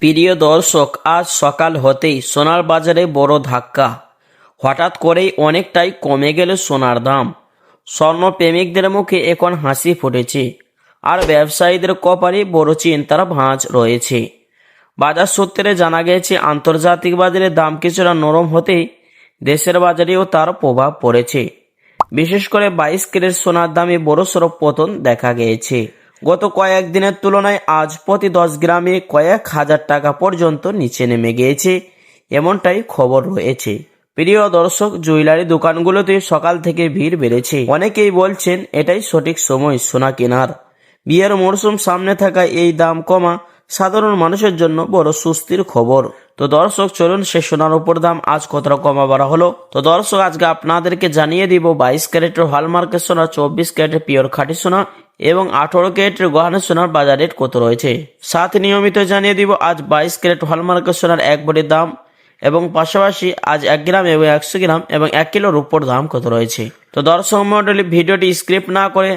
প্রিয় দর্শক, আজ সকাল হতেই সোনার বাজারে বড় ধাক্কা। হঠাৎ করেই অনেকটাই কমে গেল সোনার দাম। স্বর্ণ প্রেমিকদের মুখে এখন হাসি ফুটেছে, আর ব্যবসায়ীদের কপালে বড় চিন্তার ভাঁজ রয়েছে। বাজার সূত্রে জানা গেছে, আন্তর্জাতিক বাজারে দাম কিছুটা নরম হতেই দেশের বাজারেও তার প্রভাব পড়েছে। বিশেষ করে 22 ক্যারেট সোনার দামে বড়সড় পতন দেখা গিয়েছে। গত কয়েকদিনের তুলনায় আজ প্রতি 10 গ্রামে কয়েক হাজার টাকা পর্যন্ত নিচে নেমে গিয়েছে, এমনটাই খবর রয়েছে। প্রিয় দর্শক, জুয়েলারি দোকানগুলোতে সকাল থেকে ভিড় বেড়েছে। অনেকেই বলছেন এটাই সঠিক সময় সোনা কেনার। বিয়ের মরশুম সামনে থাকায় এই দাম কমা সাধারণ মানুষের জন্য বড় স্বস্তির খবর। তো দর্শক, চলুন সে সোনার উপর দাম আজ কতটা কমা বাড়া হলো। তো দর্শক, আজকে আপনাদেরকে জানিয়ে দিব 22 ক্যারেটের হলমার্কের সোনা, 24 ক্যারেটের পিওর খাঁটি সোনা এবং 18 ক্যারেটের গহনা সোনার বাজার রেট কত রয়েছে। সাথে নিয়মিত জানিয়ে দিব আজ 22 ক্যারেট হলমার্কের সোনার এক ভরির দাম এবং পাশাপাশি আজ 1 গ্রাম এবং 100 গ্রাম এবং 1 কিলোর উপর দাম কত রয়েছে। তো দর্শক মণ্ডলী, ভিডিওটি স্ক্রিপ্ট না করে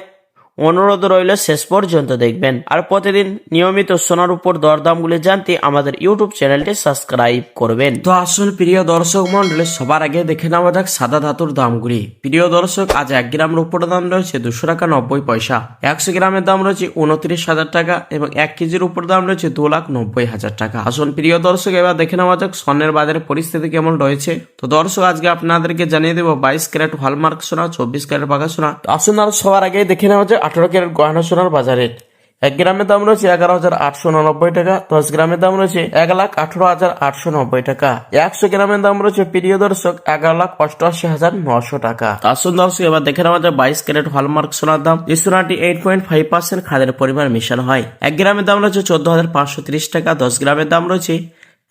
অনুরোধ রইল শেষ পর্যন্ত দেখবেন। আর প্রতিদিন নিয়মিত সোনার উপর দরদামগুলি জানতে আমাদের ইউটিউব চ্যানেলটি সাবস্ক্রাইব করবেন। তো আসুন প্রিয় দর্শক মন্ডলী, সবার আগে দেখে নেওয়া যাক সাদা ধাতুর দামগুলি। প্রিয় দর্শক, আজ 1 গ্রামের উপর দাম রয়েছে 200 টাকা 90 পয়সা, 100 গ্রামের দাম রয়েছে 29,000 টাকা এবং 1 কেজির উপর দাম রয়েছে 2,90,000 টাকা। আসুন প্রিয় দর্শক, এবার দেখে নেওয়া যাক স্বর্ণের বাজারের পরিস্থিতি কেমন রয়েছে। তো দর্শক, আজকে আপনাদেরকে জানিয়ে দেবো 22 ক্যারেট হলমার্ক সোনা, 24 ক্যারেট পাকা সোনা। আসুন আর সবার আগে দেখে নেওয়া যাক 18 ক্যারেট গহনা সোনার বাজার রেট। 1 গ্রামের দাম রয়েছে 11,890 টাকা, 10 গ্রামের দাম রয়েছে 1,18,890 টাকা, 100 গ্রামের দাম রয়েছে প্রিয় দর্শক 1,88,900 টাকা। আসুন দর্শক, এবার দেখে নেওয়া যায় 22 ক্যারেট হলমার্ক সোনার দাম। এই সোনাটি 8.5% খাদের পরিমাণ মেশানো হয়। 1 গ্রামের দাম রয়েছে 14,530 টাকা, 10 গ্রামের দাম রয়েছে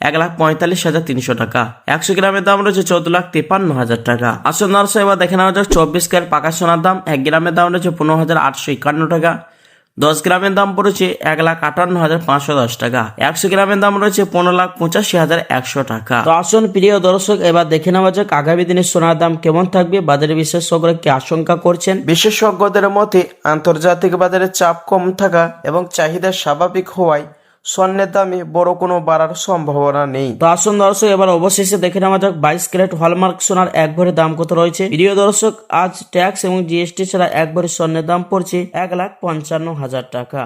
1,45,300 টাকা, 100 গ্রামের দাম রয়েছে 14,53,000 টাকা। আসুন দর্শক, এবার দেখে নেওয়া যাক 24 ক্যারেট পাকা সোনার দাম। 1 গ্রামের দাম রয়েছে 15,851 টাকা, 10 গ্রামের দাম পড়েছে 1,58,510 টাকা, 100 গ্রামের দাম রয়েছে 15,85,100 টাকা। তো আসুন প্রিয় দর্শক, এবার দেখে নেওয়া যাক আগামী দিনে সোনার দাম কেমন থাকবে। বাজারে বিশেষজ্ঞরা কি আশঙ্কা করছেন। বিশেষজ্ঞদের মতে আন্তর্জাতিক বাজারে চাপ কম থাকা এবং চাহিদা স্বাভাবিক হওয়ায় স্বর্ণের দামে বড় কোনো বাড়ার সম্ভাবনা নেই। তো আসুন দর্শক, এবার অবশেষে দেখে নেওয়া যাক 22 ক্যারেট হলমার্ক সোনার এক ভরির দাম কত রয়েছে। প্রিয় দর্শক, আজ ট্যাক্স এবং জিএসটি ছাড়া এক ভরি স্বর্ণের দাম পড়ছে 1,55,000 টাকা।